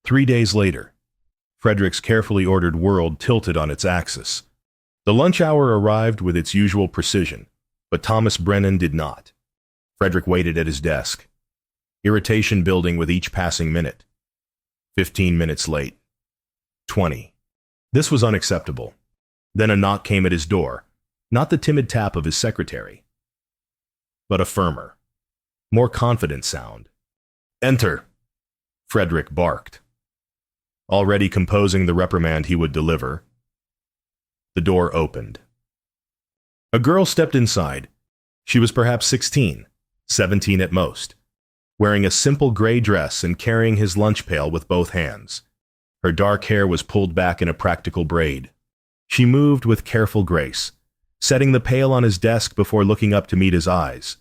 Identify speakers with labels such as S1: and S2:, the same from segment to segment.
S1: 3 days later, Frederick's carefully ordered world tilted on its axis. The lunch hour arrived with its usual precision, but Thomas Brennan did not. Frederick waited at his desk, irritation building with each passing minute. 15 minutes late. 20. This was unacceptable. Then a knock came at his door, not the timid tap of his secretary, but a firmer, more confident sound. "Enter," Frederick barked, already composing the reprimand he would deliver. The door opened. A girl stepped inside. She was perhaps 16, 17 at most, wearing a simple gray dress and carrying his lunch pail with both hands. Her dark hair was pulled back in a practical braid. She moved with careful grace, setting the pail on his desk before looking up to meet his eyes.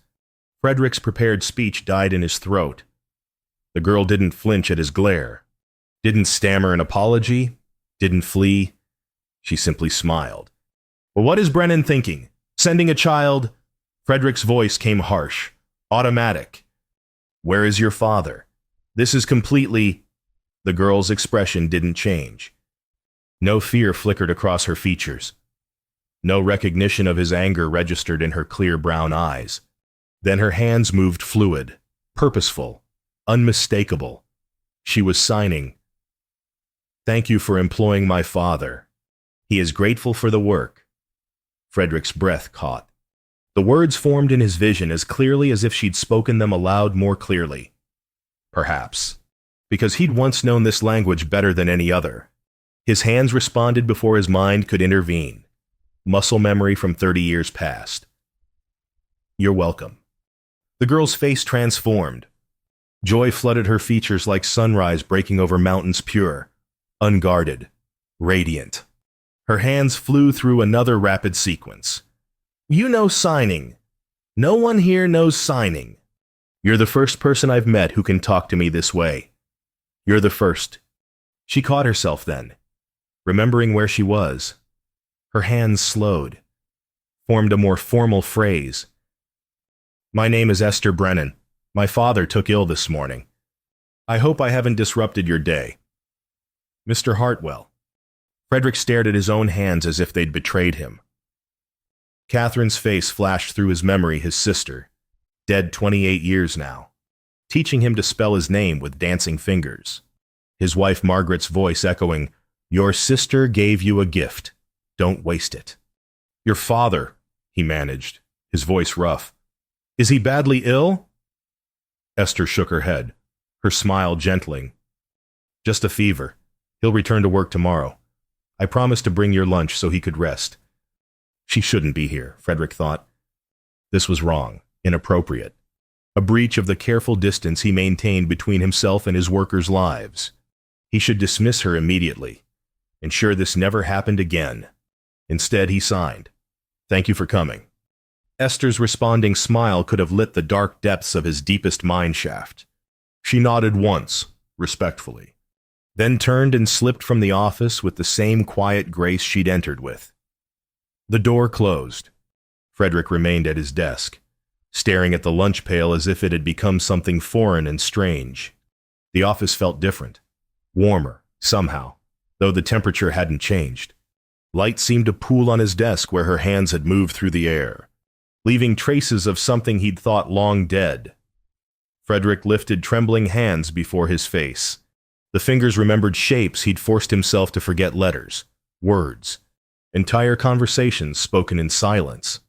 S1: Frederick's prepared speech died in his throat. The girl didn't flinch at his glare, didn't stammer an apology, didn't flee. She simply smiled. "Well, what is Brennan thinking? Sending a child?" Frederick's voice came harsh, automatic. "Where is your father? This is completely—" The girl's expression didn't change. No fear flickered across her features. No recognition of his anger registered in her clear brown eyes. Then her hands moved fluid, purposeful, unmistakable. She was signing. "Thank you for employing my father. He is grateful for the work." Frederick's breath caught. The words formed in his vision as clearly as if she'd spoken them aloud more clearly. Perhaps, because he'd once known this language better than any other. His hands responded before his mind could intervene. Muscle memory from 30 years past. "You're welcome." The girl's face transformed. Joy flooded her features like sunrise breaking over mountains pure, unguarded, radiant. Her hands flew through another rapid sequence. "You know signing. No one here knows signing. You're the first person I've met who can talk to me this way. You're the first." She caught herself then, remembering where she was. Her hands slowed, formed a more formal phrase. "My name is Esther Brennan. My father took ill this morning. I hope I haven't disrupted your day." "Mr. Hartwell." Frederick stared at his own hands as if they'd betrayed him. Catherine's face flashed through his memory, his sister, dead 28 years now, teaching him to spell his name with dancing fingers. His wife Margaret's voice echoing, "Your sister gave you a gift. Don't waste it." "Your father," he managed, his voice rough. "Is he badly ill?" Esther shook her head, her smile gentling. "Just a fever. He'll return to work tomorrow. I promised to bring your lunch so he could rest." She shouldn't be here, Frederick thought. This was wrong, inappropriate. A breach of the careful distance he maintained between himself and his workers' lives. He should dismiss her immediately, ensure this never happened again. Instead, he signed, "Thank you for coming." Esther's responding smile could have lit the dark depths of his deepest mine shaft. She nodded once, respectfully, then turned and slipped from the office with the same quiet grace she'd entered with. The door closed. Frederick remained at his desk, staring at the lunch pail as if it had become something foreign and strange. The office felt different, warmer, somehow, though the temperature hadn't changed. Light seemed to pool on his desk where her hands had moved through the air, leaving traces of something he'd thought long dead. Frederick lifted trembling hands before his face. The fingers remembered shapes he'd forced himself to forget, letters, words, entire conversations spoken in silence.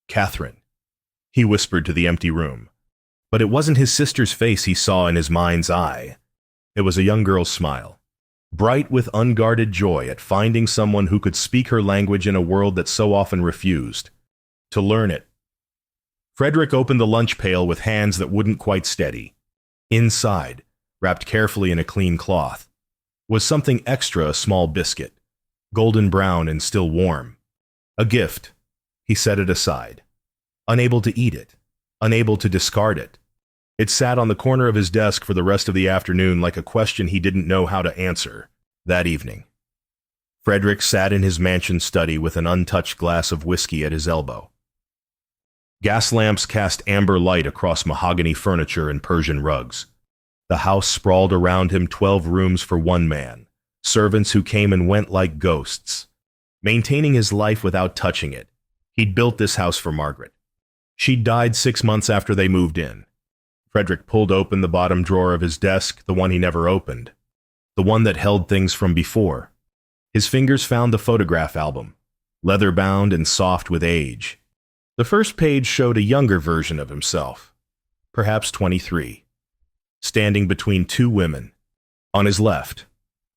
S1: "Catherine," he whispered to the empty room. But it wasn't his sister's face he saw in his mind's eye. It was a young girl's smile, bright with unguarded joy at finding someone who could speak her language in a world that so often refused to learn it. Frederick opened the lunch pail with hands that wouldn't quite steady. Inside, wrapped carefully in a clean cloth, was something extra, a small biscuit, golden brown and still warm. A gift. He set it aside, unable to eat it, unable to discard it. It sat on the corner of his desk for the rest of the afternoon like a question he didn't know how to answer. That evening, Frederick sat in his mansion study with an untouched glass of whiskey at his elbow. Gas lamps cast amber light across mahogany furniture and Persian rugs. The house sprawled around him, 12 rooms for one man, servants who came and went like ghosts. Maintaining his life without touching it, he'd built this house for Margaret. She'd died 6 months after they moved in. Frederick pulled open the bottom drawer of his desk, the one he never opened, the one that held things from before. His fingers found the photograph album, leather-bound and soft with age. The first page showed a younger version of himself, perhaps 23, standing between two women. On his left,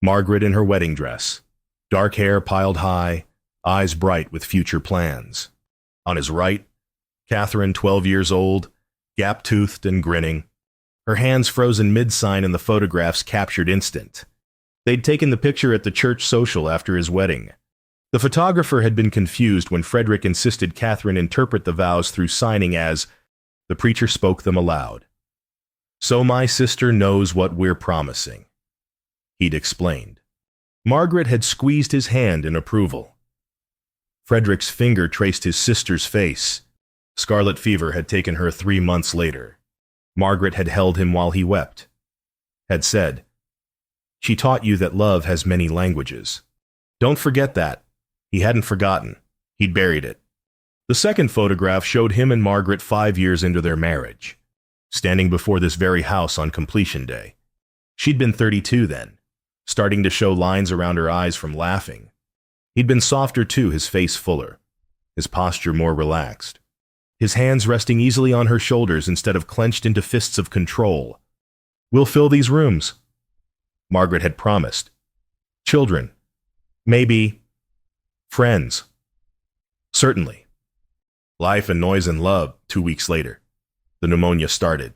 S1: Margaret in her wedding dress, dark hair piled high, eyes bright with future plans. On his right, Catherine, 12 years old, gap-toothed and grinning, her hands frozen mid-sign in the photograph's captured instant. They'd taken the picture at the church social after his wedding. The photographer had been confused when Frederick insisted Catherine interpret the vows through signing as, the preacher spoke them aloud. "So my sister knows what we're promising," he'd explained. Margaret had squeezed his hand in approval. Frederick's finger traced his sister's face. Scarlet fever had taken her 3 months later. Margaret had held him while he wept, had said, "She taught you that love has many languages. Don't forget that." He hadn't forgotten. He'd buried it. The second photograph showed him and Margaret 5 years into their marriage, standing before this very house on completion day. She'd been 32 then, starting to show lines around her eyes from laughing. He'd been softer too, his face fuller, his posture more relaxed, his hands resting easily on her shoulders instead of clenched into fists of control. "We'll fill these rooms," Margaret had promised. "Children. Maybe friends." Certainly. Life and noise and love. 2 weeks later, the pneumonia started.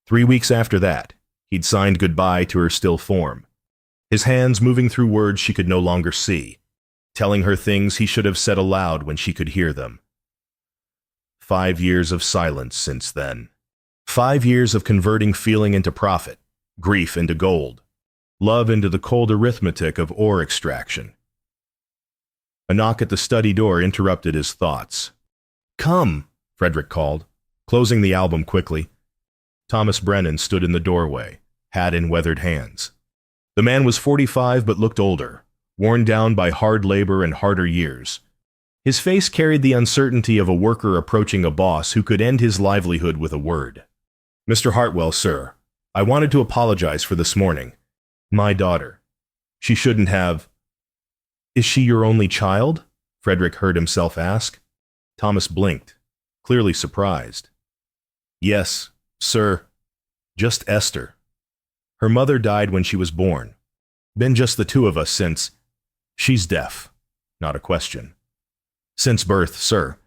S1: 3 weeks after that, he'd signed goodbye to her still form, his hands moving through words she could no longer see, telling her things he should have said aloud when she could hear them. 5 years of silence since then. 5 years of converting feeling into profit, grief into gold, love into the cold arithmetic of ore extraction. A knock at the study door interrupted his thoughts. "Come," Frederick called, closing the album quickly. Thomas Brennan stood in the doorway, hat in weathered hands. The man was 45 but looked older, worn down by hard labor and harder years. His face carried the uncertainty of a worker approaching a boss who could end his livelihood with a word. "Mr. Hartwell, sir, I wanted to apologize for this morning. My daughter. She shouldn't have—" "Is she your only child?" Frederick heard himself ask. Thomas blinked, clearly surprised. "Yes, sir. Just Esther. Her mother died when she was born. Been just the two of us since—" "She's deaf." Not a question. "Since birth, sir."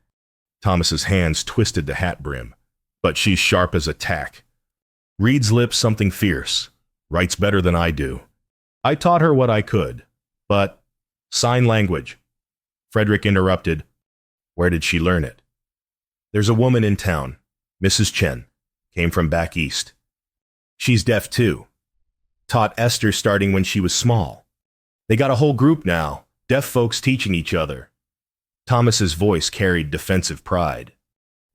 S1: Thomas's hands twisted the hat brim. "But she's sharp as a tack. Reads lips something fierce. Writes better than I do. I taught her what I could. But— Sign language." Frederick interrupted. "Where did she learn it?" "There's a woman in town, Mrs. Chen. Came from back east. She's deaf too. Taught Esther starting when she was small. They got a whole group now, deaf folks teaching each other." Thomas's voice carried defensive pride.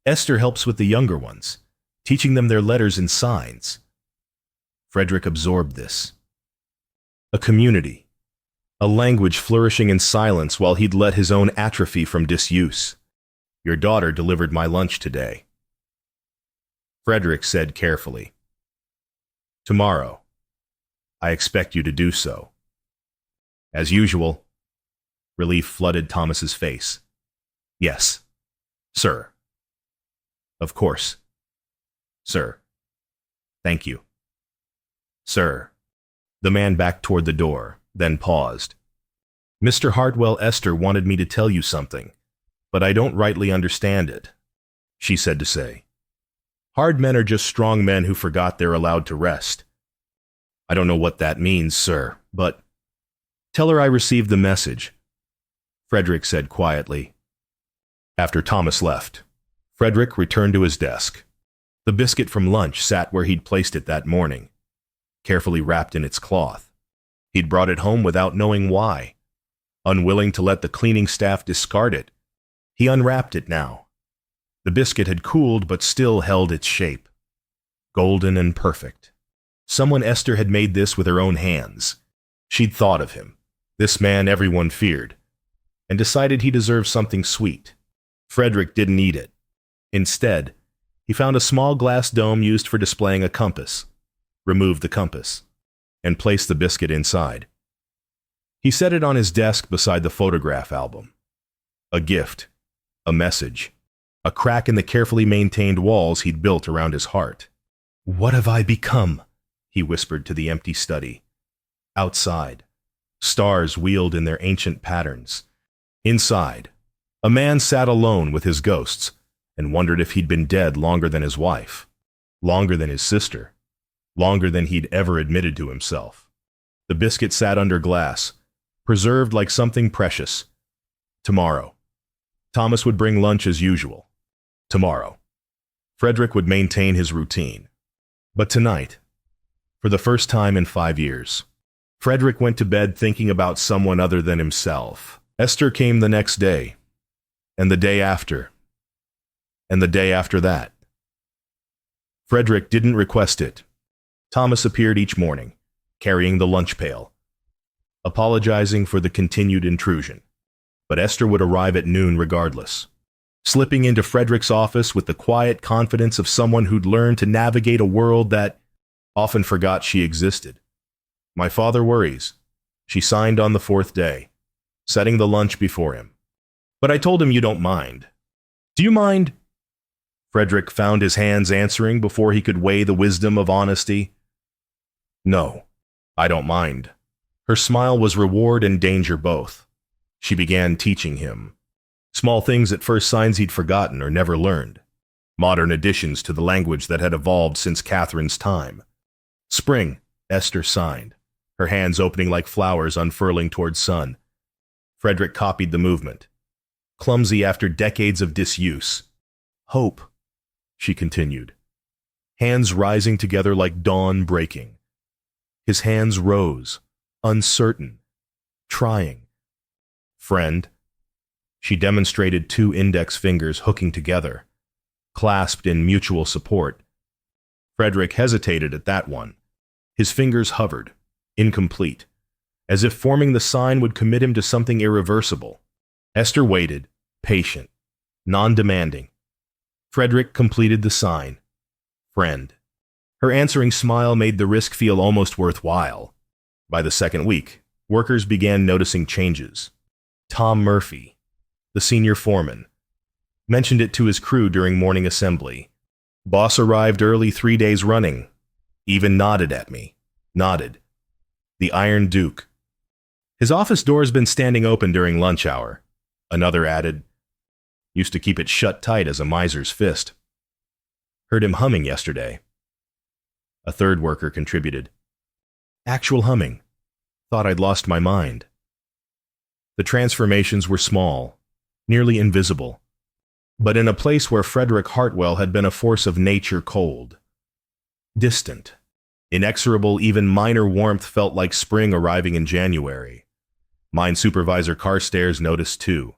S1: "Esther helps with the younger ones, teaching them their letters and signs." Frederick absorbed this. A community. A language flourishing in silence while he'd let his own atrophy from disuse. "Your daughter delivered my lunch today," Frederick said carefully. "Tomorrow. I expect you to do so." As usual, relief flooded Thomas's face. "Yes, sir. Of course, sir. Thank you, sir." The man backed toward the door, then paused. "Mr. Hartwell, Esther wanted me to tell you something, but I don't rightly understand it," she said to say. "Hard men are just strong men who forgot they're allowed to rest. I don't know what that means, sir, but—" "Tell her I received the message," Frederick said quietly. After Thomas left, Frederick returned to his desk. The biscuit from lunch sat where he'd placed it that morning, carefully wrapped in its cloth. He'd brought it home without knowing why. Unwilling to let the cleaning staff discard it, he unwrapped it now. The biscuit had cooled but still held its shape. Golden and perfect. Someone Esther had made this with her own hands. She'd thought of him, this man everyone feared, and decided he deserved something sweet. Frederick didn't eat it. Instead, he found a small glass dome used for displaying a compass, removed the compass, and placed the biscuit inside. He set it on his desk beside the photograph album. A gift, a message, a crack in the carefully maintained walls he'd built around his heart. "What have I become?" he whispered to the empty study. Outside, stars wheeled in their ancient patterns. Inside, a man sat alone with his ghosts and wondered if he'd been dead longer than his wife, longer than his sister, longer than he'd ever admitted to himself. The biscuit sat under glass, preserved like something precious. Tomorrow, Thomas would bring lunch as usual. Tomorrow, Frederick would maintain his routine. But tonight, for the first time in 5 years, Frederick went to bed thinking about someone other than himself. Esther came the next day, and the day after, and the day after that. Frederick didn't request it. Thomas appeared each morning, carrying the lunch pail, apologizing for the continued intrusion. But Esther would arrive at noon regardless, slipping into Frederick's office with the quiet confidence of someone who'd learned to navigate a world that often forgot she existed. "My father worries," she signed on the 4th day, setting the lunch before him. "But I told him you don't mind." "Do you mind?" Frederick found his hands answering before he could weigh the wisdom of honesty. "No, I don't mind." Her smile was reward and danger both. She began teaching him. Small things at first, signs he'd forgotten or never learned. Modern additions to the language that had evolved since Catherine's time. "Spring," Esther signed, her hands opening like flowers unfurling toward sun. Frederick copied the movement, clumsy after decades of disuse. "Hope," she continued, hands rising together like dawn breaking. His hands rose, uncertain, trying. "Friend." She demonstrated 2 index fingers hooking together, clasped in mutual support. Frederick hesitated at that one. His fingers hovered, incomplete, as if forming the sign would commit him to something irreversible. Esther waited, patient, non-demanding. Frederick completed the sign. Friend. Her answering smile made the risk feel almost worthwhile. By the 2nd week, workers began noticing changes. Tom Murphy, the senior foreman, mentioned it to his crew during morning assembly. Boss arrived early 3 days running. Even nodded at me. Nodded. The Iron Duke. His office door's been standing open during lunch hour. Another added. Used to keep it shut tight as a miser's fist. Heard him humming yesterday. A 3rd worker contributed. Actual humming. Thought I'd lost my mind. The transformations were small, nearly invisible, but in a place where Frederick Hartwell had been a force of nature cold. Distant, inexorable, even minor warmth felt like spring arriving in January. Mine supervisor Carstairs noticed too.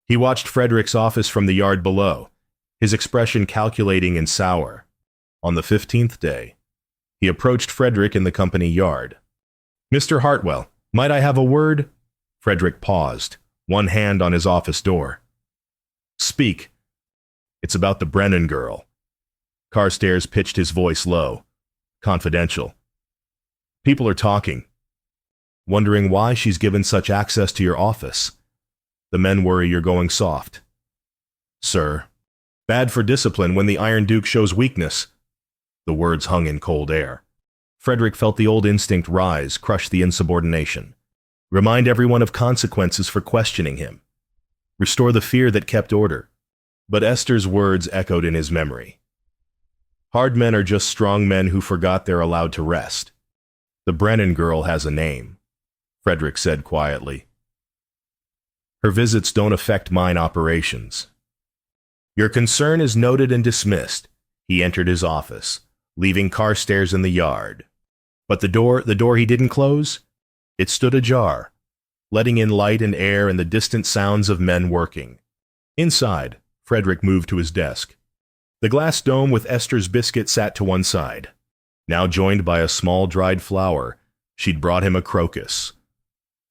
S1: He watched Frederick's office from the yard below, his expression calculating and sour. On the 15th day, he approached Frederick in the company yard. "Mr. Hartwell, might I have a word?" Frederick paused, one hand on his office door. "Speak. It's about the Brennan girl." Carstairs pitched his voice low, confidential. "People are talking, wondering why she's given such access to your office. The men worry you're going soft. Sir, bad for discipline when the Iron Duke shows weakness." The words hung in cold air. Frederick felt the old instinct rise, crush the insubordination. Remind everyone of consequences for questioning him. Restore the fear that kept order. But Esther's words echoed in his memory. Hard men are just strong men who forgot they're allowed to rest. The Brennan girl has a name, Frederick said quietly. Her visits don't affect mine operations. Your concern is noted and dismissed. He entered his office, leaving Carstairs in the yard. But the door he didn't close? It stood ajar, letting in light and air and the distant sounds of men working. Inside, Frederick moved to his desk. The glass dome with Esther's biscuit sat to one side. Now joined by a small dried flower, she'd brought him a crocus.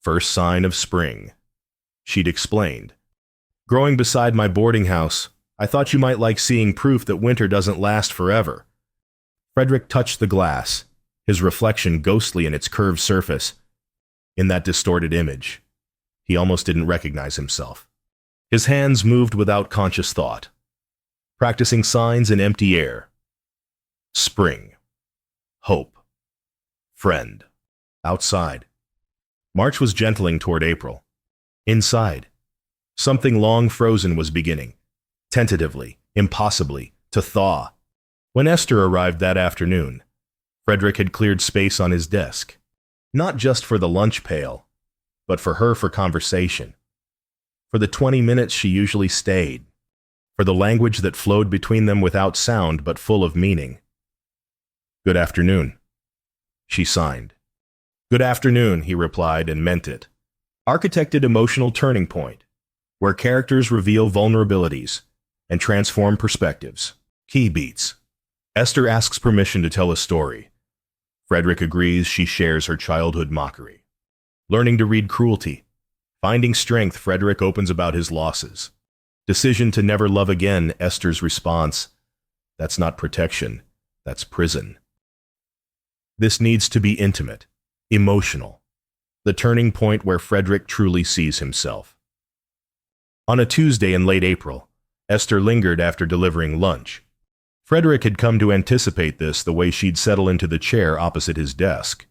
S1: First sign of spring. She'd explained. Growing beside my boarding house, I thought you might like seeing proof that winter doesn't last forever. Frederick touched the glass, his reflection ghostly in its curved surface. In that distorted image, he almost didn't recognize himself. His hands moved without conscious thought, practicing signs in empty air. Spring. Hope. Friend. Outside. March was gentling toward April. Inside, something long frozen was beginning, tentatively, impossibly, to thaw. When Esther arrived that afternoon, Frederick had cleared space on his desk, not just for the lunch pail, but for her for conversation, for the 20 minutes she usually stayed, for the language that flowed between them without sound but full of meaning. Good afternoon, she signed. Good afternoon, he replied and meant it. Architected emotional turning point, where characters reveal vulnerabilities and transform perspectives. Key beats. Esther asks permission to tell a story. Frederick agrees she shares her childhood mockery. Learning to read cruelty. Finding strength, Frederick opens about his losses. Decision to never love again, Esther's response. That's not protection, that's prison. This needs to be intimate, emotional. The turning point where Frederick truly sees himself. On a Tuesday in late April, Esther lingered after delivering lunch. Frederick had come to anticipate this, the way she'd settle into the chair opposite his desk,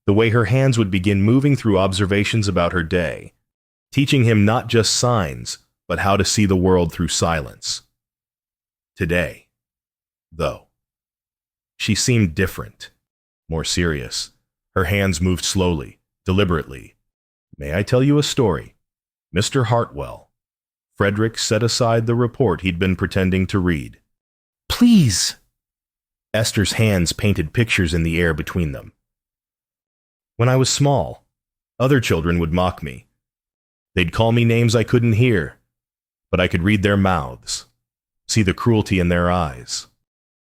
S1: the way her hands would begin moving through observations about her day, teaching him not just signs, but how to see the world through silence. Today, though, she seemed different, more serious. Her hands moved slowly, deliberately. May I tell you a story? Mr. Hartwell. Frederick set aside the report he'd been pretending to read. Please! Esther's hands painted pictures in the air between them. When I was small, other children would mock me. They'd call me names I couldn't hear, but I could read their mouths, see the cruelty in their eyes.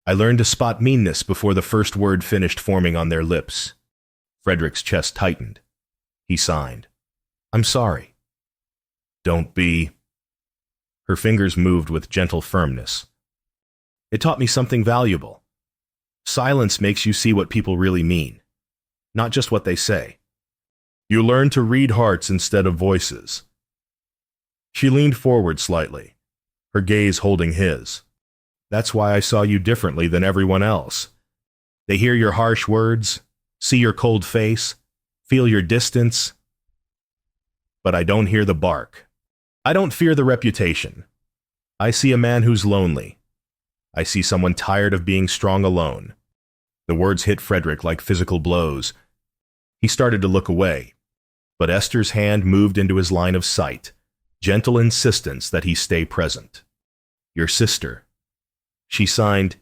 S1: I learned to spot meanness before the first word finished forming on their lips. Frederick's chest tightened. He signed. I'm sorry. Don't be. Her fingers moved with gentle firmness. It taught me something valuable. Silence makes you see what people really mean, not just what they say. You learn to read hearts instead of voices. She leaned forward slightly, her gaze holding his. That's why I saw you differently than everyone else. They hear your harsh words, see your cold face, feel your distance. But I don't hear the bark. I don't fear the reputation. I see a man who's lonely. I see someone tired of being strong alone. The words hit Frederick like physical blows. He started to look away, but Esther's hand moved into his line of sight, gentle insistence that he stay present. Your sister. She signed,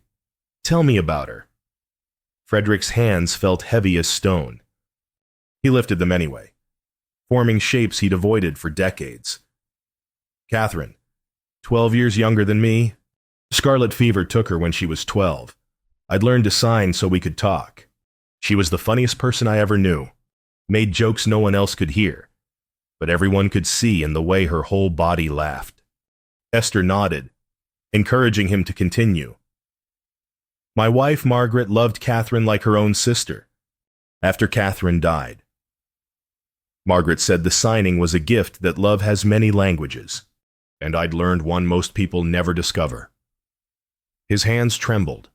S1: Tell me about her. Frederick's hands felt heavy as stone. He lifted them anyway, forming shapes he'd avoided for decades. Catherine, 12 years younger than me. Scarlet fever took her when she was 12. I'd learned to sign so we could talk. She was the funniest person I ever knew, made jokes no one else could hear, but everyone could see in the way her whole body laughed. Esther nodded, encouraging him to continue. My wife, Margaret, loved Catherine like her own sister. After Catherine died, Margaret said the signing was a gift that love has many languages, and I'd learned one most people never discover. His hands trembled.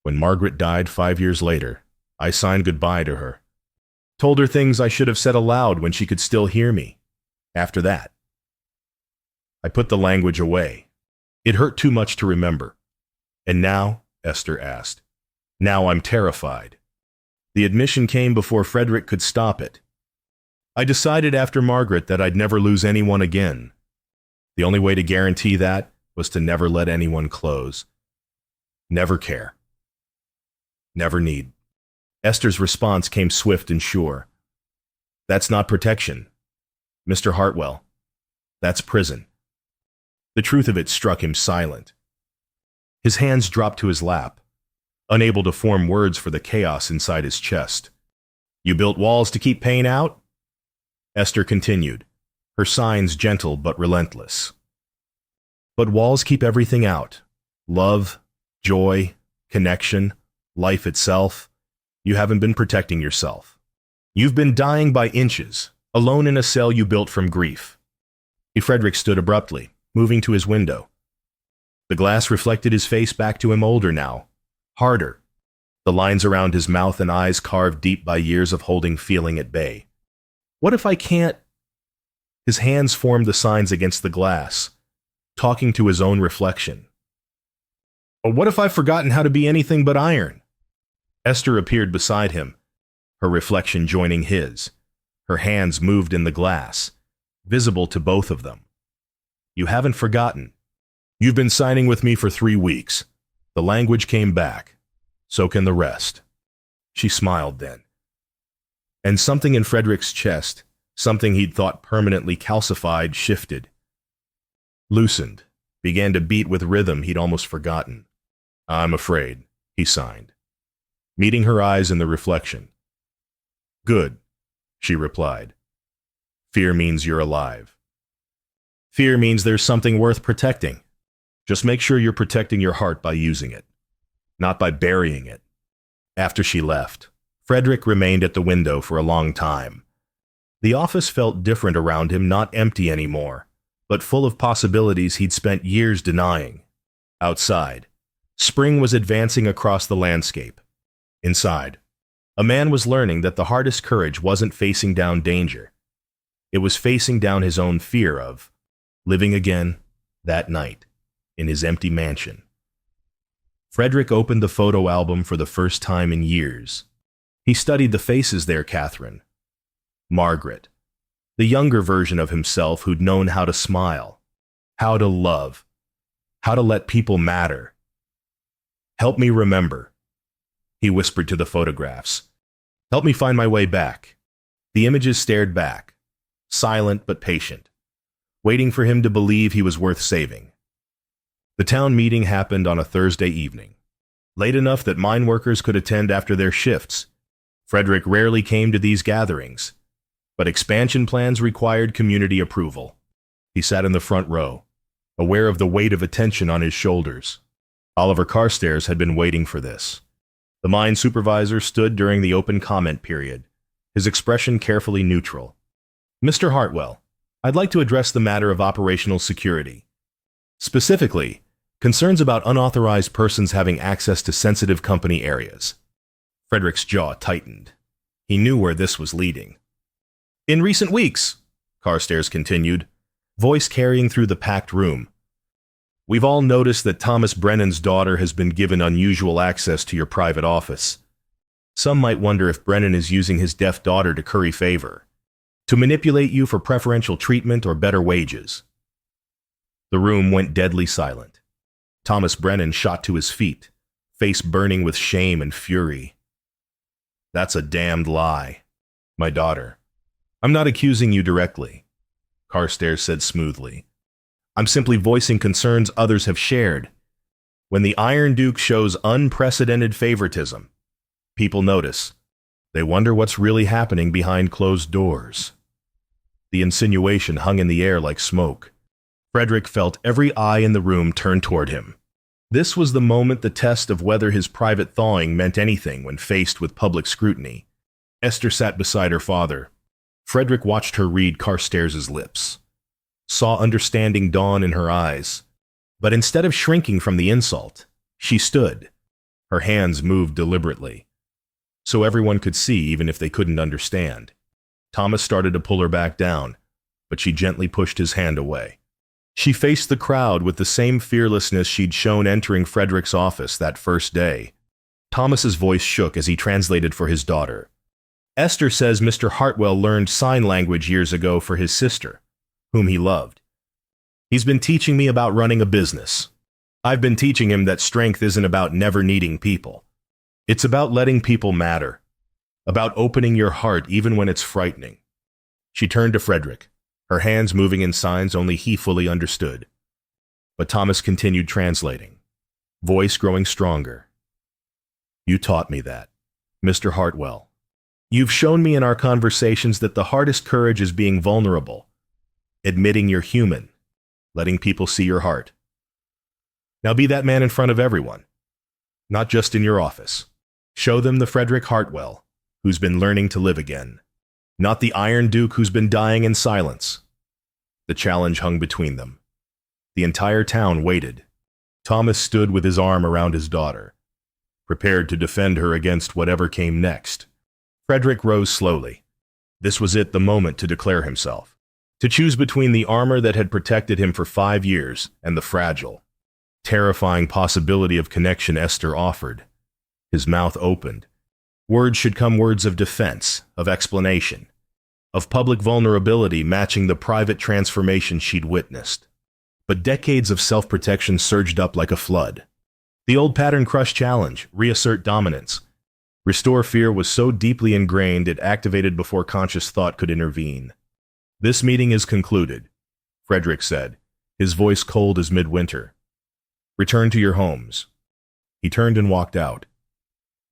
S1: When Margaret died 5 years later, I signed goodbye to her. Told her things I should have said aloud when she could still hear me. After that, I put the language away. It hurt too much to remember. And now, Esther asked, now I'm terrified. The admission came before Frederick could stop it. I decided after Margaret that I'd never lose anyone again. The only way to guarantee that was to never let anyone close. Never care. Never need. Esther's response came swift and sure. That's not protection, Mr. Hartwell. That's prison. The truth of it struck him silent. His hands dropped to his lap. unable to form words for the chaos inside his chest. You built walls to keep pain out? Esther continued, her signs gentle but relentless. But walls keep everything out. Love, joy, connection, life itself. You haven't been protecting yourself. You've been dying by inches, alone in a cell you built from grief. Frederick stood abruptly, moving to his window. The glass reflected his face back to him, older now, harder, the lines around his mouth and eyes carved deep by years of holding feeling at bay. What if I can't? His hands formed the signs against the glass, talking to his own reflection. Or what if I've forgotten how to be anything but iron? Esther appeared beside him, her reflection joining his. Her hands moved in the glass, visible to both of them. You haven't forgotten. You've been signing with me for 3 weeks. The language came back. So can the rest. She smiled then. And something in Frederick's chest, something he'd thought permanently calcified, shifted. Loosened, began to beat with rhythm he'd almost forgotten. I'm afraid, he signed, meeting her eyes in the reflection. Good, she replied. Fear means you're alive. Fear means there's something worth protecting. Just make sure you're protecting your heart by using it, not by burying it. After she left, Frederick remained at the window for a long time. The office felt different around him, not empty anymore, but full of possibilities he'd spent years denying. Outside, spring was advancing across the landscape. Inside, a man was learning that the hardest courage wasn't facing down danger. It was facing down his own fear of living again that night in his empty mansion. Frederick opened the photo album for the first time in years. He studied the faces there, Catherine. Margaret, the younger version of himself who'd known how to smile, how to love, how to let people matter. Help me remember, he whispered to the photographs. Help me find my way back. The images stared back, silent but patient, waiting for him to believe he was worth saving. The town meeting happened on a Thursday evening, late enough that mine workers could attend after their shifts. Frederick rarely came to these gatherings, but expansion plans required community approval. He sat in the front row, aware of the weight of attention on his shoulders. Oliver Carstairs had been waiting for this. The mine supervisor stood during the open comment period, his expression carefully neutral. Mr. Hartwell, I'd like to address the matter of operational security. Specifically, concerns about unauthorized persons having access to sensitive company areas. Frederick's jaw tightened. He knew where this was leading. In recent weeks, Carstairs continued, voice carrying through the packed room, we've all noticed that Thomas Brennan's daughter has been given unusual access to your private office. Some might wonder if Brennan is using his deaf daughter to curry favor, to manipulate you for preferential treatment or better wages. The room went deadly silent. Thomas Brennan shot to his feet, face burning with shame and fury. That's a damned lie, my daughter. I'm not accusing you directly, Carstairs said smoothly. I'm simply voicing concerns others have shared. When the Iron Duke shows unprecedented favoritism, people notice. They wonder what's really happening behind closed doors. The insinuation hung in the air like smoke. Frederick felt every eye in the room turn toward him. This was the moment, the test of whether his private thawing meant anything when faced with public scrutiny. Esther sat beside her father. Frederick watched her read Carstairs' lips, saw understanding dawn in her eyes. But instead of shrinking from the insult, she stood. Her hands moved deliberately, so everyone could see even if they couldn't understand. Thomas started to pull her back down, but she gently pushed his hand away. She faced the crowd with the same fearlessness she'd shown entering Frederick's office that first day. Thomas's voice shook as he translated for his daughter. Esther says Mr. Hartwell learned sign language years ago for his sister, whom he loved. He's been teaching me about running a business. I've been teaching him that strength isn't about never needing people. It's about letting people matter, about opening your heart even when it's frightening. She turned to Frederick, her hands moving in signs only he fully understood. But Thomas continued translating, voice growing stronger. You taught me that, Mr. Hartwell. You've shown me in our conversations that the hardest courage is being vulnerable, admitting you're human, letting people see your heart. Now be that man in front of everyone, not just in your office. Show them the Frederick Hartwell who's been learning to live again, not the Iron Duke who's been dying in silence. The challenge hung between them. The entire town waited. Thomas stood with his arm around his daughter, prepared to defend her against whatever came next. Frederick rose slowly. This was it, the moment to declare himself, to choose between the armor that had protected him for 5 years and the fragile, terrifying possibility of connection Esther offered. His mouth opened. Words should come, words of defense, of explanation, of public vulnerability matching the private transformation she'd witnessed. But decades of self-protection surged up like a flood. The old pattern crush challenge, reassert dominance, restore fear, was so deeply ingrained it activated before conscious thought could intervene. This meeting is concluded, Frederick said, his voice cold as midwinter. Return to your homes. He turned and walked out,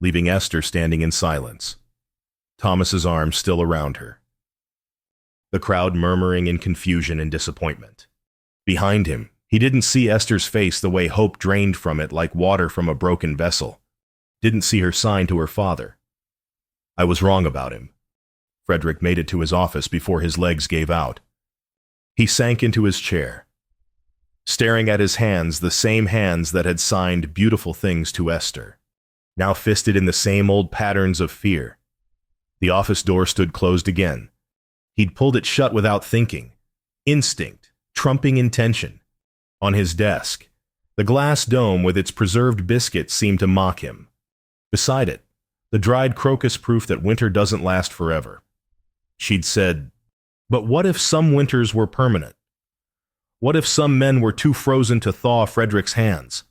S1: leaving Esther standing in silence, Thomas's arms still around her. The crowd murmuring in confusion and disappointment. Behind him, he didn't see Esther's face the way hope drained from it like water from a broken vessel. Didn't see her sign to her father. I was wrong about him. Frederick made it to his office before his legs gave out. He sank into his chair, staring at his hands, the same hands that had signed beautiful things to Esther, now fisted in the same old patterns of fear. The office door stood closed again. He'd pulled it shut without thinking. Instinct, trumping intention. On his desk, the glass dome with its preserved biscuits seemed to mock him. Beside it, the dried crocus, proof that winter doesn't last forever. She'd said, but what if some winters were permanent? What if some men were too frozen to thaw? Frederick's hands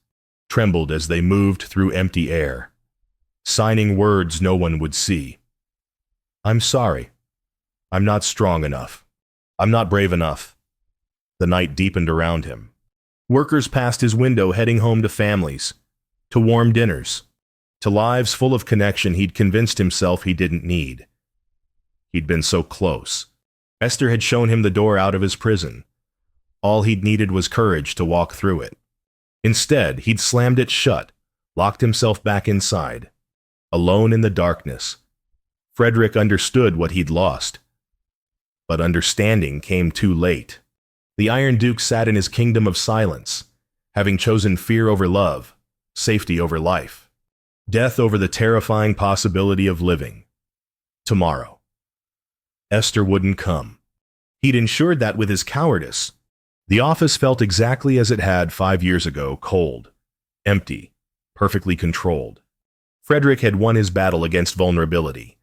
S1: trembled as they moved through empty air, signing words no one would see. I'm sorry. I'm not strong enough. I'm not brave enough. The night deepened around him. Workers passed his window heading home to families, to warm dinners, to lives full of connection he'd convinced himself he didn't need. He'd been so close. Esther had shown him the door out of his prison. All he'd needed was courage to walk through it. Instead, he'd slammed it shut, locked himself back inside. Alone in the darkness, Frederick understood what he'd lost. But understanding came too late. The Iron Duke sat in his kingdom of silence, having chosen fear over love, safety over life, death over the terrifying possibility of living. Tomorrow. Esther wouldn't come. He'd ensured that with his cowardice. The office felt exactly as it had 5 years ago, cold, empty, perfectly controlled. Frederick had won his battle against vulnerability.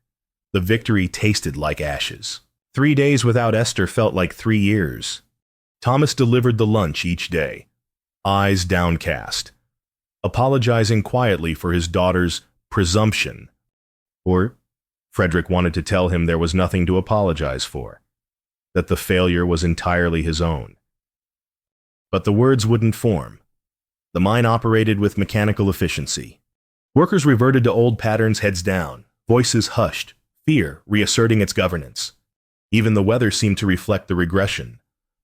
S1: The victory tasted like ashes. 3 days without Esther felt like 3 years. Thomas delivered the lunch each day, eyes downcast, apologizing quietly for his daughter's presumption. Or Frederick wanted to tell him there was nothing to apologize for, that the failure was entirely his own. But the words wouldn't form. The mind operated with mechanical efficiency. Workers reverted to old patterns, heads down, voices hushed, fear reasserting its governance. Even the weather seemed to reflect the regression.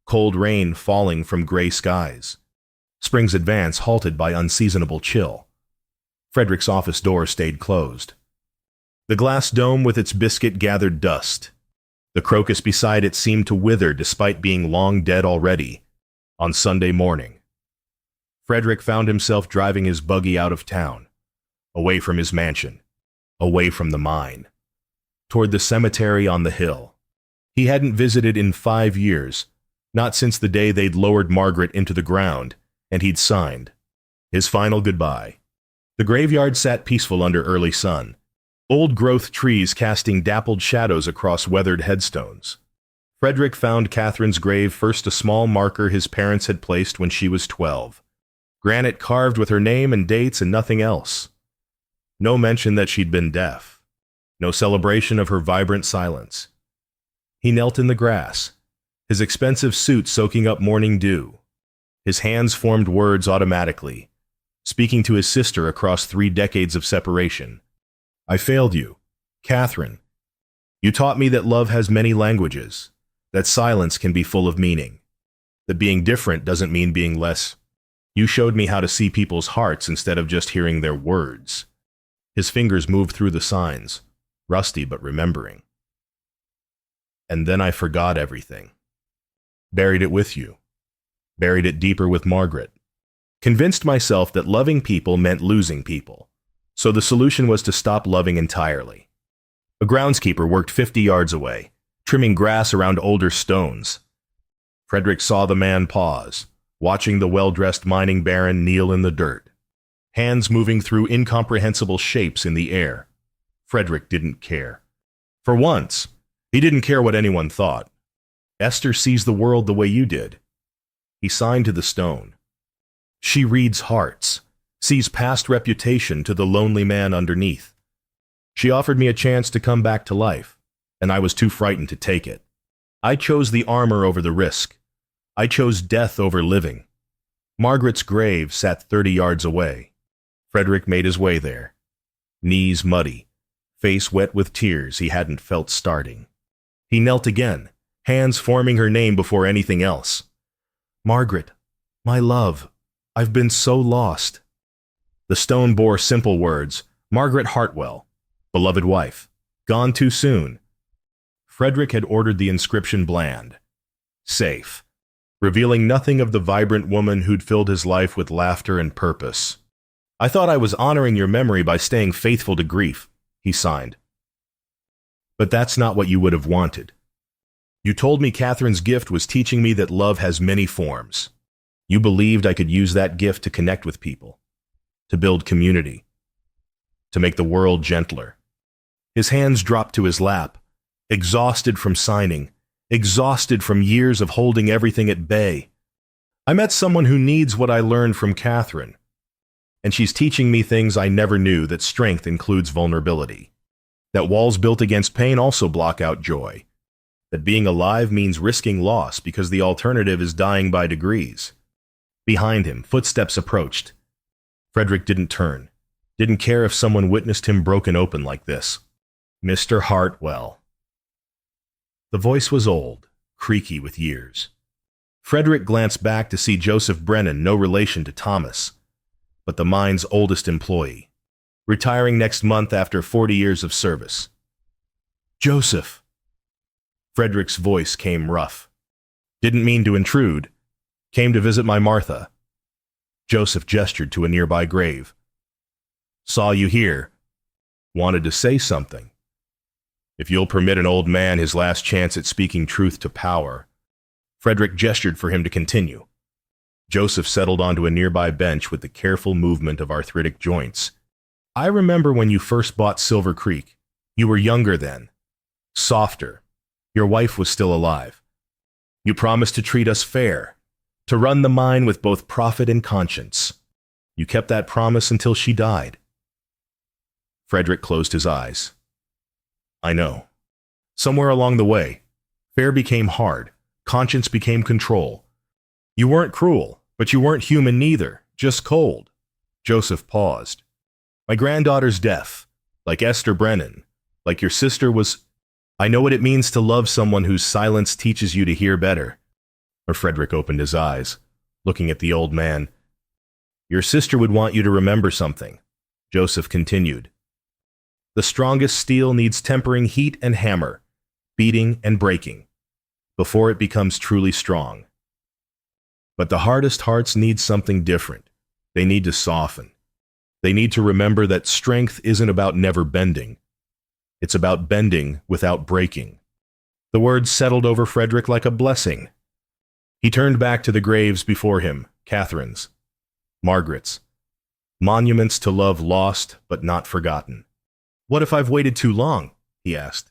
S1: Cold rain falling from gray skies. Spring's advance halted by unseasonable chill. Frederick's office door stayed closed. The glass dome with its biscuit gathered dust. The crocus beside it seemed to wither despite being long dead already. On Sunday morning, Frederick found himself driving his buggy out of town, away from his mansion, away from the mine, toward the cemetery on the hill. He hadn't visited in 5 years, not since the day they'd lowered Margaret into the ground, and he'd signed his final goodbye. The graveyard sat peaceful under early sun, old-growth trees casting dappled shadows across weathered headstones. Frederick found Catherine's grave, first a small marker his parents had placed when she was 12. Granite carved with her name and dates and nothing else. No mention that she'd been deaf. No celebration of her vibrant silence. He knelt in the grass, his expensive suit soaking up morning dew. His hands formed words automatically. speaking to his sister across 3 decades of separation. I failed you, Catherine. You taught me that love has many languages, that silence can be full of meaning, that being different doesn't mean being less. You showed me how to see people's hearts instead of just hearing their words. His fingers moved through the signs, rusty but remembering. And then I forgot everything. Buried it with you. Buried it deeper with Margaret. Convinced myself that loving people meant losing people. So the solution was to stop loving entirely. A groundskeeper worked 50 yards away, trimming grass around older stones. Frederick saw the man pause, watching the well-dressed mining baron kneel in the dirt, hands moving through incomprehensible shapes in the air. Frederick didn't care. For once, he didn't care what anyone thought. Esther sees the world the way you did. He signed to the stone. She reads hearts, sees past reputation to the lonely man underneath. She offered me a chance to come back to life, and I was too frightened to take it. I chose the armor over the risk. I chose death over living. Margaret's grave sat 30 yards away. Frederick made his way there, knees muddy, face wet with tears he hadn't felt starting. He knelt again, hands forming her name before anything else. Margaret, my love, I've been so lost. The stone bore simple words, Margaret Hartwell, beloved wife, gone too soon. Frederick had ordered the inscription bland, safe, revealing nothing of the vibrant woman who'd filled his life with laughter and purpose. I thought I was honoring your memory by staying faithful to grief, he signed. But that's not what you would have wanted. You told me Catherine's gift was teaching me that love has many forms. You believed I could use that gift to connect with people, to build community, to make the world gentler. His hands dropped to his lap, exhausted from signing, exhausted from years of holding everything at bay. I met someone who needs what I learned from Catherine, and she's teaching me things I never knew, that strength includes vulnerability, that walls built against pain also block out joy, that being alive means risking loss because the alternative is dying by degrees. Behind him, footsteps approached. Frederick didn't turn, didn't care if someone witnessed him broken open like this. Mr. Hartwell. The voice was old, creaky with years. Frederick glanced back to see Joseph Brennan, no relation to Thomas, but the mine's oldest employee, retiring next month after 40 years of service. Joseph. Frederick's voice came rough. Didn't mean to intrude. Came to visit my Martha. Joseph gestured to a nearby grave. Saw you here. Wanted to say something. If you'll permit an old man his last chance at speaking truth to power. Frederick gestured for him to continue. Joseph settled onto a nearby bench with the careful movement of arthritic joints. I remember when you first bought Silver Creek. You were younger then. Softer. Your wife was still alive. You promised to treat us fair, to run the mine with both profit and conscience. You kept that promise until she died. Frederick closed his eyes. I know. Somewhere along the way, fair became hard, conscience became control. You weren't cruel, but you weren't human neither, just cold. Joseph paused. My granddaughter's death, like Esther Brennan, like your sister was... I know what it means to love someone whose silence teaches you to hear better. Frederick opened his eyes, looking at the old man. Your sister would want you to remember something, Joseph continued. The strongest steel needs tempering heat and hammer, beating and breaking, before it becomes truly strong. But the hardest hearts need something different. They need to soften. They need to remember that strength isn't about never bending. It's about bending without breaking. The words settled over Frederick like a blessing. He turned back to the graves before him, Catherine's, Margaret's, monuments to love lost but not forgotten. What if I've waited too long? He asked.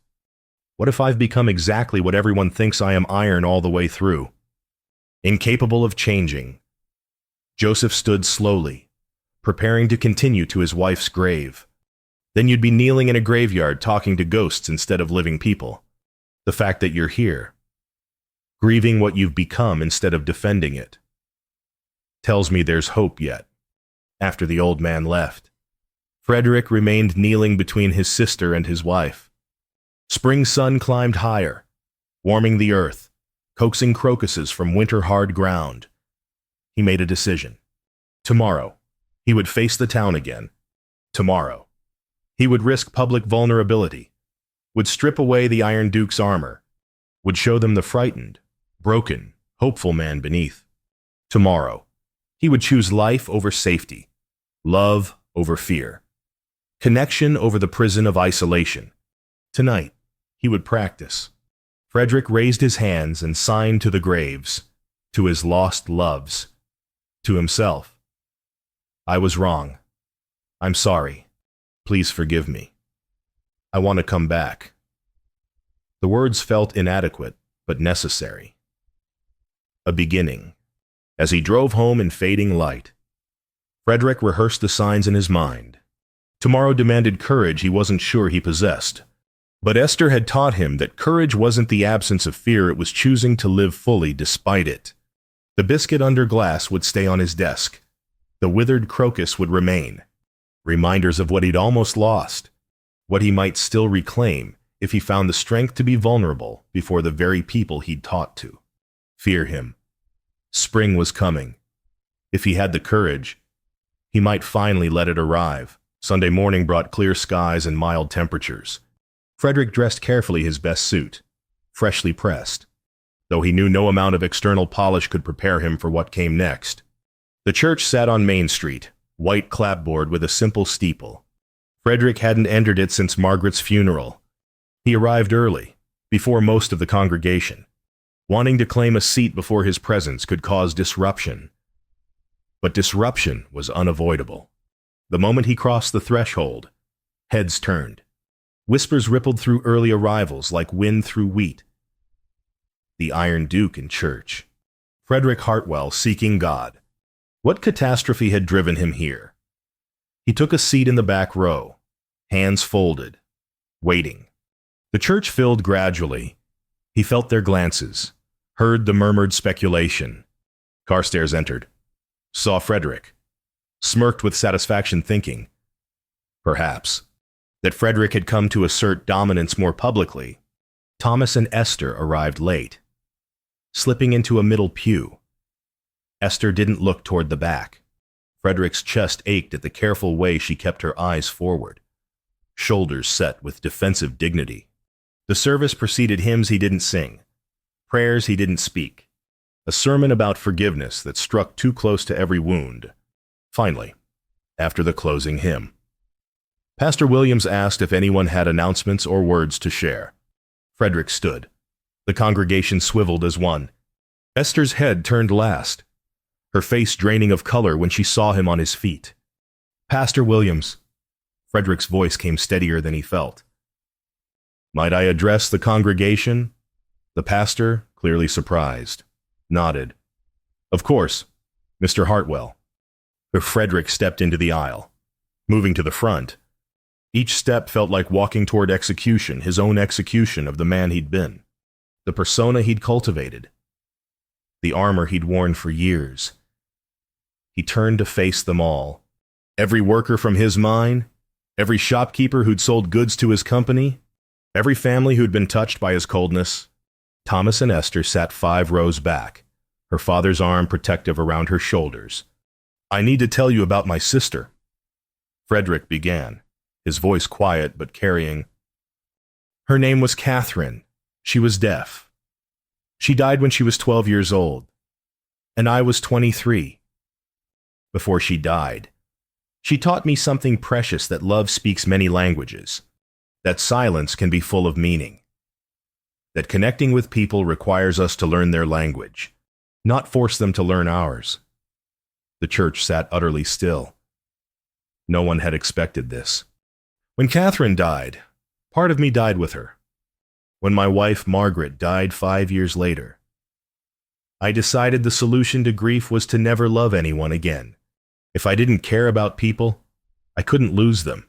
S1: What if I've become exactly what everyone thinks I am, iron all the way through? Incapable of changing. Joseph stood slowly, preparing to continue to his wife's grave. Then you'd be kneeling in a graveyard talking to ghosts instead of living people. The fact that you're here, grieving what you've become instead of defending it, tells me there's hope yet. After the old man left, Frederick remained kneeling between his sister and his wife. Spring sun climbed higher, warming the earth, coaxing crocuses from winter-hard ground. He made a decision. Tomorrow, he would face the town again. Tomorrow, he would risk public vulnerability, would strip away the Iron Duke's armor, would show them the frightened, broken, hopeful man beneath. Tomorrow, he would choose life over safety, love over fear, connection over the prison of isolation. Tonight, he would practice. Frederick raised his hands and signed to the graves, to his lost loves, to himself. I was wrong. I'm sorry. Please forgive me. I want to come back. The words felt inadequate, but necessary. A beginning. As he drove home in fading light, Frederick rehearsed the signs in his mind. Tomorrow demanded courage he wasn't sure he possessed. But Esther had taught him that courage wasn't the absence of fear, it was choosing to live fully despite it. The biscuit under glass would stay on his desk. The withered crocus would remain. Reminders of what he'd almost lost, what he might still reclaim if he found the strength to be vulnerable before the very people he'd taught to fear him. Spring was coming. If he had the courage, he might finally let it arrive. Sunday morning brought clear skies and mild temperatures. Frederick dressed carefully, his best suit, freshly pressed, though he knew no amount of external polish could prepare him for what came next. The church sat on Main Street, white clapboard with a simple steeple. Frederick hadn't entered it since Margaret's funeral. He arrived early, before most of the congregation, wanting to claim a seat before his presence could cause disruption. But disruption was unavoidable. The moment he crossed the threshold, heads turned. Whispers rippled through early arrivals like wind through wheat. The Iron Duke in church. Frederick Hartwell seeking God. What catastrophe had driven him here? He took a seat in the back row, hands folded, waiting. The church filled gradually. He felt their glances, heard the murmured speculation. Carstairs entered, saw Frederick, smirked with satisfaction, thinking, perhaps, that Frederick had come to assert dominance more publicly. Thomas and Esther arrived late, slipping into a middle pew. Esther didn't look toward the back. Frederick's chest ached at the careful way she kept her eyes forward, shoulders set with defensive dignity. The service preceded hymns he didn't sing, prayers he didn't speak, a sermon about forgiveness that struck too close to every wound. Finally, after the closing hymn, Pastor Williams asked if anyone had announcements or words to share. Frederick stood. The congregation swiveled as one. Esther's head turned last, her face draining of color when she saw him on his feet. Pastor Williams. Frederick's voice came steadier than he felt. Might I address the congregation? The pastor, clearly surprised, nodded. Of course, Mr. Hartwell. Frederick stepped into the aisle, moving to the front. Each step felt like walking toward execution, his own execution of the man he'd been, the persona he'd cultivated, the armor he'd worn for years. He turned to face them all. Every worker from his mine, every shopkeeper who'd sold goods to his company, every family who'd been touched by his coldness. Thomas and Esther sat 5 rows back, her father's arm protective around her shoulders. I need to tell you about my sister. Frederick began, his voice quiet but carrying. Her name was Catherine. She was deaf. She died when she was 12 years old, and I was 23. Before she died, she taught me something precious, that love speaks many languages, that silence can be full of meaning, that connecting with people requires us to learn their language, not force them to learn ours. The church sat utterly still. No one had expected this. When Catherine died, part of me died with her. When my wife Margaret died 5 years later, I decided the solution to grief was to never love anyone again. If I didn't care about people, I couldn't lose them.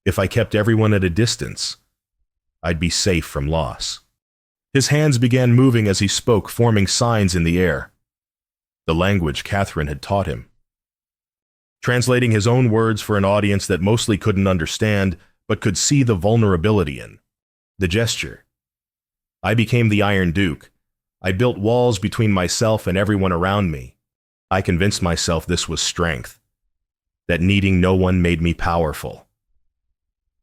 S1: If I kept everyone at a distance, I'd be safe from loss. His hands began moving as he spoke, forming signs in the air, the language Catherine had taught him. translating his own words for an audience that mostly couldn't understand, but could see the vulnerability in the gesture. I became the Iron Duke. I built walls between myself and everyone around me. I convinced myself this was strength, that needing no one made me powerful.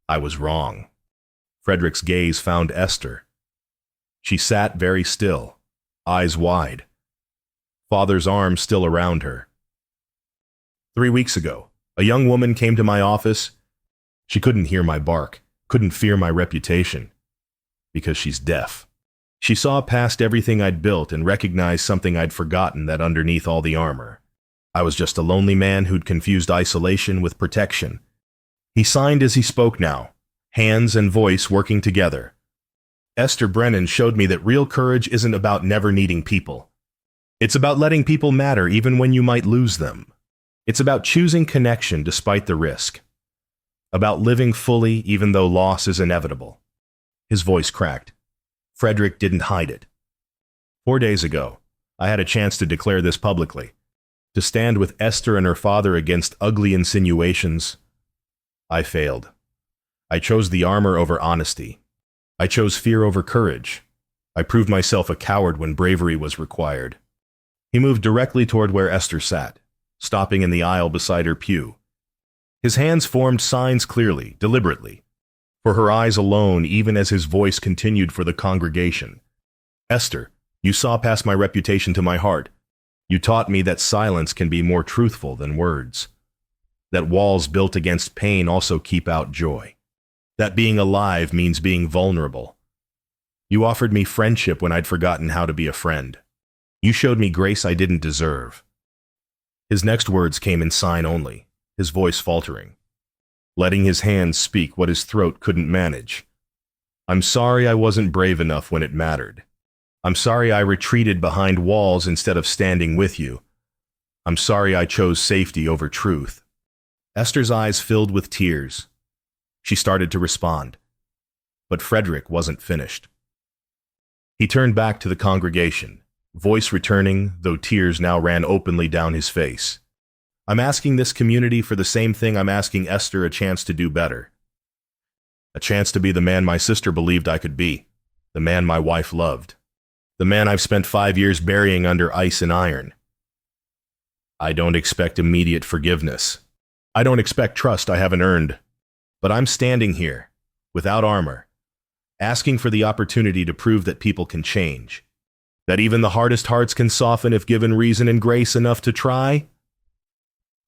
S1: I was wrong. Frederick's gaze found Esther. She sat very still, eyes wide, father's arm still around her. 3 weeks ago, a young woman came to my office. She couldn't hear my bark, couldn't fear my reputation, because she's deaf. She saw past everything I'd built and recognized something I'd forgotten, that underneath all the armor, I was just a lonely man who'd confused isolation with protection. He signed as he spoke now, hands and voice working together. Esther Brennan showed me that real courage isn't about never needing people. It's about letting people matter even when you might lose them. It's about choosing connection despite the risk. About living fully even though loss is inevitable. His voice cracked. Frederick didn't hide it. 4 days ago, I had a chance to declare this publicly, to stand with Esther and her father against ugly insinuations. I failed. I chose the armor over honesty. I chose fear over courage. I proved myself a coward when bravery was required. He moved directly toward where Esther sat, stopping in the aisle beside her pew. His hands formed signs clearly, deliberately, for her eyes alone, even as his voice continued for the congregation. Esther, you saw past my reputation to my heart. You taught me that silence can be more truthful than words. That walls built against pain also keep out joy. That being alive means being vulnerable. You offered me friendship when I'd forgotten how to be a friend. You showed me grace I didn't deserve. His next words came in sign only, his voice faltering, letting his hands speak what his throat couldn't manage. I'm sorry I wasn't brave enough when it mattered. I'm sorry I retreated behind walls instead of standing with you. I'm sorry I chose safety over truth. Esther's eyes filled with tears. She started to respond, but Frederick wasn't finished. He turned back to the congregation, voice returning, though tears now ran openly down his face. I'm asking this community for the same thing I'm asking Esther, a chance to do better. A chance to be the man my sister believed I could be, the man my wife loved, the man I've spent 5 years burying under ice and iron. I don't expect immediate forgiveness. I don't expect trust I haven't earned. But I'm standing here, without armor, asking for the opportunity to prove that people can change, that even the hardest hearts can soften if given reason and grace enough to try.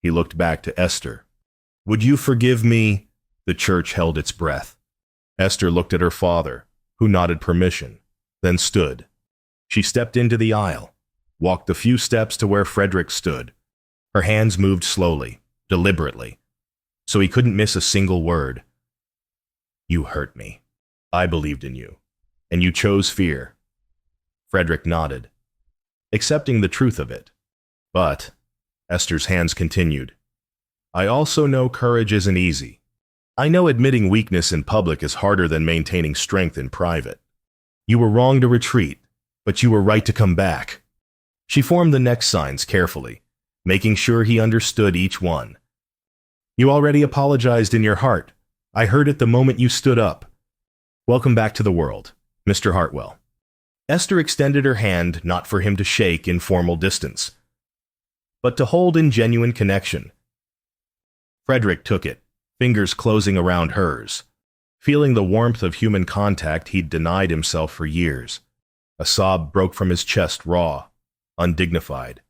S1: He looked back to Esther. Would you forgive me? The church held its breath. Esther looked at her father, who nodded permission, then stood. She stepped into the aisle, walked a few steps to where Frederick stood. Her hands moved slowly, deliberately, so he couldn't miss a single word. You hurt me. I believed in you, and you chose fear. Frederick nodded, accepting the truth of it. But, Esther's hands continued, I also know courage isn't easy. I know admitting weakness in public is harder than maintaining strength in private. You were wrong to retreat, but you were right to come back. She formed the next signs carefully, making sure he understood each one. You already apologized in your heart. I heard it the moment you stood up. Welcome back to the world, Mr. Hartwell. Esther extended her hand, not for him to shake in formal distance, but to hold in genuine connection. Frederick took it, fingers closing around hers, feeling the warmth of human contact he'd denied himself for years. A sob broke from his chest, raw, undignified,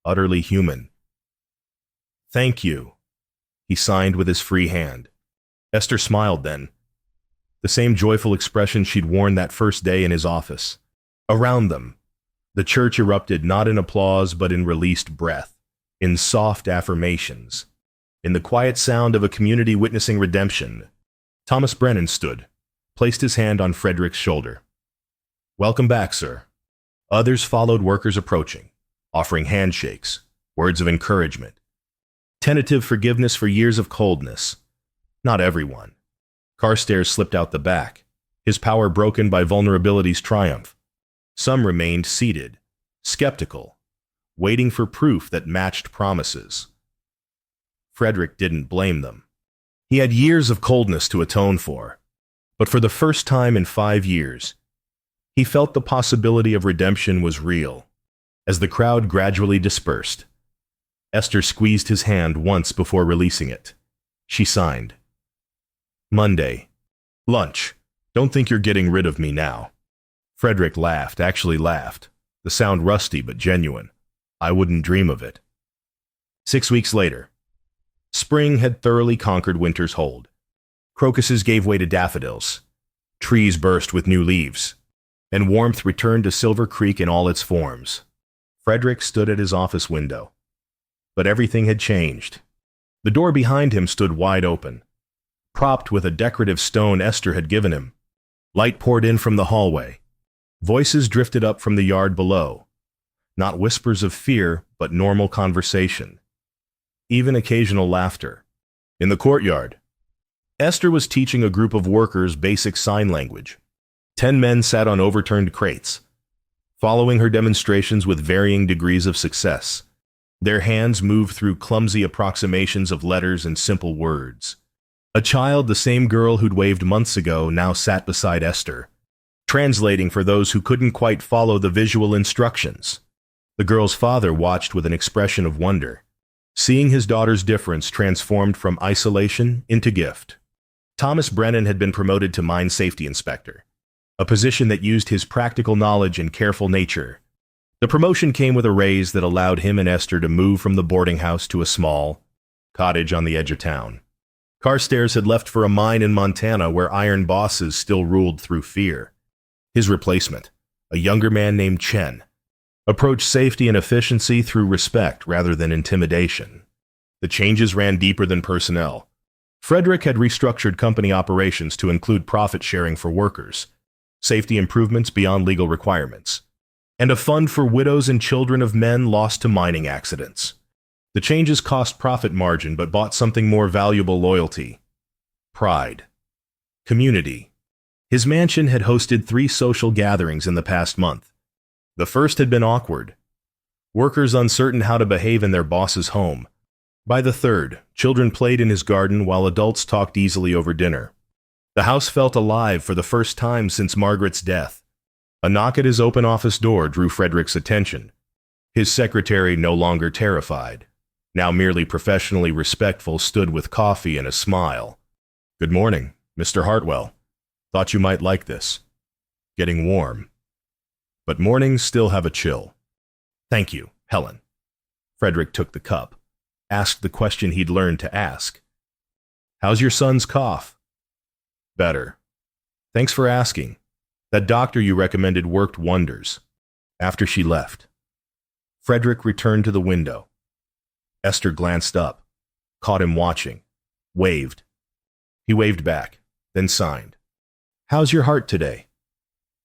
S1: utterly human. Thank you. He signed with his free hand. Esther smiled then, the same joyful expression she'd worn that first day in his office. Around them, the church erupted not in applause but in released breath, in soft affirmations, in the quiet sound of a community witnessing redemption. Thomas Brennan stood, placed his hand on Frederick's shoulder. Welcome back, sir. Others followed, workers approaching, offering handshakes, words of encouragement, tentative forgiveness for years of coldness. Not everyone. Carstairs slipped out the back, his power broken by vulnerability's triumph. Some remained seated, skeptical, waiting for proof that matched promises. Frederick didn't blame them. He had years of coldness to atone for, but for the first time in 5 years, he felt the possibility of redemption was real. As the crowd gradually dispersed, Esther squeezed his hand once before releasing it. She signed. Monday. Lunch. Don't think you're getting rid of me now. Frederick laughed, actually laughed. The sound rusty but genuine. I wouldn't dream of it. 6 weeks later, spring had thoroughly conquered winter's hold. Crocuses gave way to daffodils. Trees burst with new leaves, and warmth returned to Silver Creek in all its forms. Frederick stood at his office window. But everything had changed. The door behind him stood wide open, propped with a decorative stone Esther had given him. Light poured in from the hallway. Voices drifted up from the yard below. Not whispers of fear, but normal conversation. Even occasional laughter. In the courtyard, Esther was teaching a group of workers basic sign language. 10 men sat on overturned crates, following her demonstrations with varying degrees of success. Their hands moved through clumsy approximations of letters and simple words. A child, the same girl who'd waved months ago, now sat beside Esther, translating for those who couldn't quite follow the visual instructions. The girl's father watched with an expression of wonder, seeing his daughter's difference transformed from isolation into gift. Thomas Brennan had been promoted to mine safety inspector, a position that used his practical knowledge and careful nature. The promotion came with a raise that allowed him and Esther to move from the boarding house to a small cottage on the edge of town. Carstairs had left for a mine in Montana where iron bosses still ruled through fear. His replacement, a younger man named Chen, approached safety and efficiency through respect rather than intimidation. The changes ran deeper than personnel. Frederick had restructured company operations to include profit sharing for workers, safety improvements beyond legal requirements, and a fund for widows and children of men lost to mining accidents. The changes cost profit margin but bought something more valuable: loyalty, pride, community. His mansion had hosted 3 social gatherings in the past month. The first had been awkward, workers uncertain how to behave in their boss's home. By the third, children played in his garden while adults talked easily over dinner. The house felt alive for the first time since Margaret's death. A knock at his open office door drew Frederick's attention. His secretary, no longer terrified, now merely professionally respectful, stood with coffee and a smile. "Good morning, Mr. Hartwell. Thought you might like this. Getting warm. But mornings still have a chill." "Thank you, Helen." Frederick took the cup, asked the question he'd learned to ask. "How's your son's cough?" "Better. Thanks for asking. That doctor you recommended worked wonders." After she left, Frederick returned to the window. Esther glanced up, caught him watching, waved. He waved back, then signed. "How's your heart today?"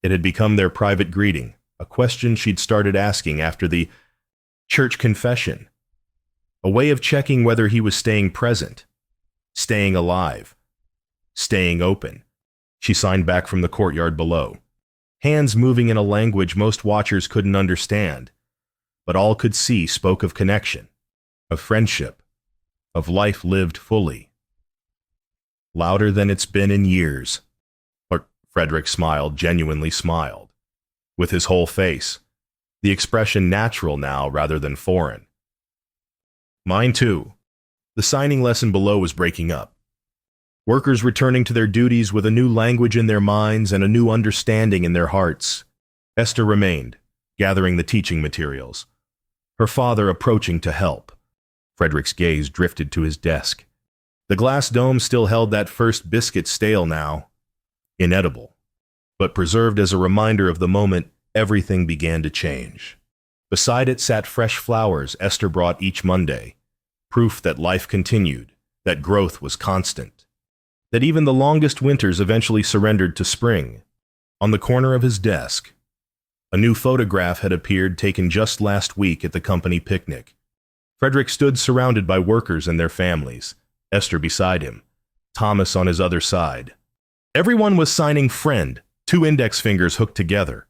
S1: It had become their private greeting, a question she'd started asking after the church confession, a way of checking whether he was staying present, staying alive, staying open. She signed back from the courtyard below, hands moving in a language most watchers couldn't understand, but all could see spoke of connection, of friendship, of life lived fully. Louder than it's been in years. Frederick smiled, genuinely smiled, with his whole face, the expression natural now rather than foreign. "Mine too." The signing lesson below was breaking up. Workers returning to their duties with a new language in their minds and a new understanding in their hearts. Esther remained, gathering the teaching materials, her father approaching to help. Frederick's gaze drifted to his desk. The glass dome still held that first biscuit, stale now, inedible, but preserved as a reminder of the moment everything began to change. Beside it sat fresh flowers Esther brought each Monday, proof that life continued, that growth was constant, that even the longest winters eventually surrendered to spring. On the corner of his desk, a new photograph had appeared, taken just last week at the company picnic. Frederick stood surrounded by workers and their families, Esther beside him, Thomas on his other side. Everyone was signing "friend," 2 index fingers hooked together.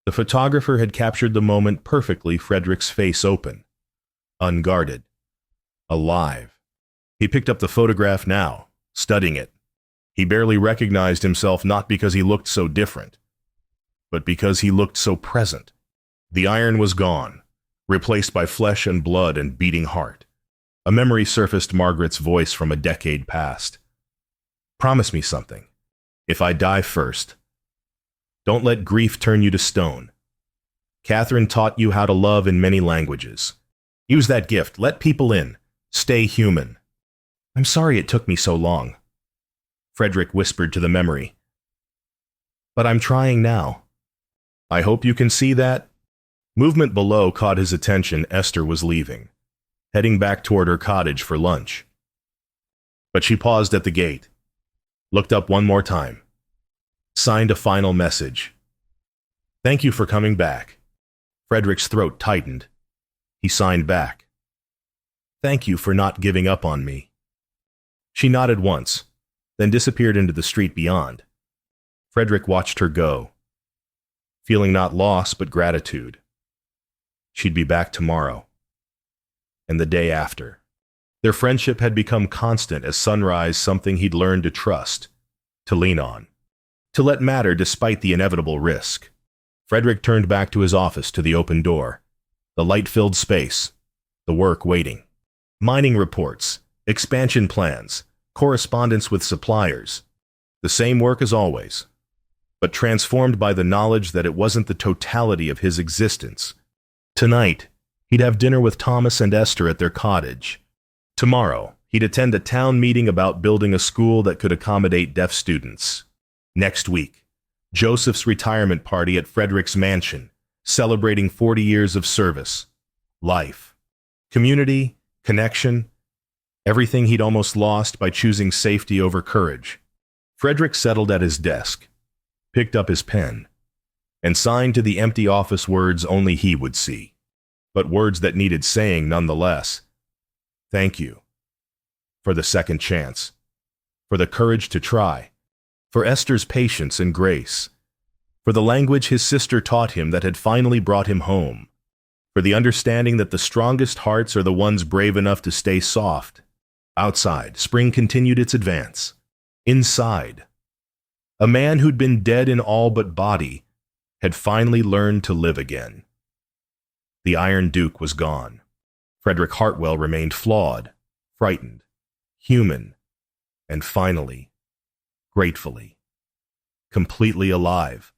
S1: The photographer had captured the moment perfectly, Frederick's face open, unguarded, alive. He picked up the photograph now, studying it. He barely recognized himself, not because he looked so different, but because he looked so present. The iron was gone, replaced by flesh and blood and beating heart. A memory surfaced, Margaret's voice from a decade past. Promise me something. If I die first, don't let grief turn you to stone. Catherine taught you how to love in many languages. Use that gift. Let people in. Stay human. I'm sorry it took me so long, Frederick whispered to the memory. But I'm trying now. I hope you can see that. Movement below caught his attention. Esther was leaving, heading back toward her cottage for lunch. But she paused at the gate, looked up one more time, signed a final message. Thank you for coming back. Frederick's throat tightened. He signed back. Thank you for not giving up on me. She nodded once, then disappeared into the street beyond. Frederick watched her go, feeling not loss but gratitude. She'd be back tomorrow, and the day after. Their friendship had become constant as sunrise, something he'd learned to trust, to lean on, to let matter despite the inevitable risk. Frederick turned back to his office, to the open door, the light-filled space, the work waiting. Mining reports, expansion plans, correspondence with suppliers. The same work as always, but transformed by the knowledge that it wasn't the totality of his existence. Tonight, he'd have dinner with Thomas and Esther at their cottage. Tomorrow, he'd attend a town meeting about building a school that could accommodate deaf students. Next week, Joseph's retirement party at Frederick's mansion, celebrating 40 years of service, life, community, connection, everything he'd almost lost by choosing safety over courage. Frederick settled at his desk, picked up his pen, and signed to the empty office words only he would see, but words that needed saying nonetheless. Thank you for the second chance, for the courage to try, for Esther's patience and grace, for the language his sister taught him that had finally brought him home, for the understanding that the strongest hearts are the ones brave enough to stay soft. Outside, spring continued its advance. Inside, a man who'd been dead in all but body had finally learned to live again. The Iron Duke was gone. Frederick Hartwell remained flawed, frightened, human, and finally, gratefully, completely alive.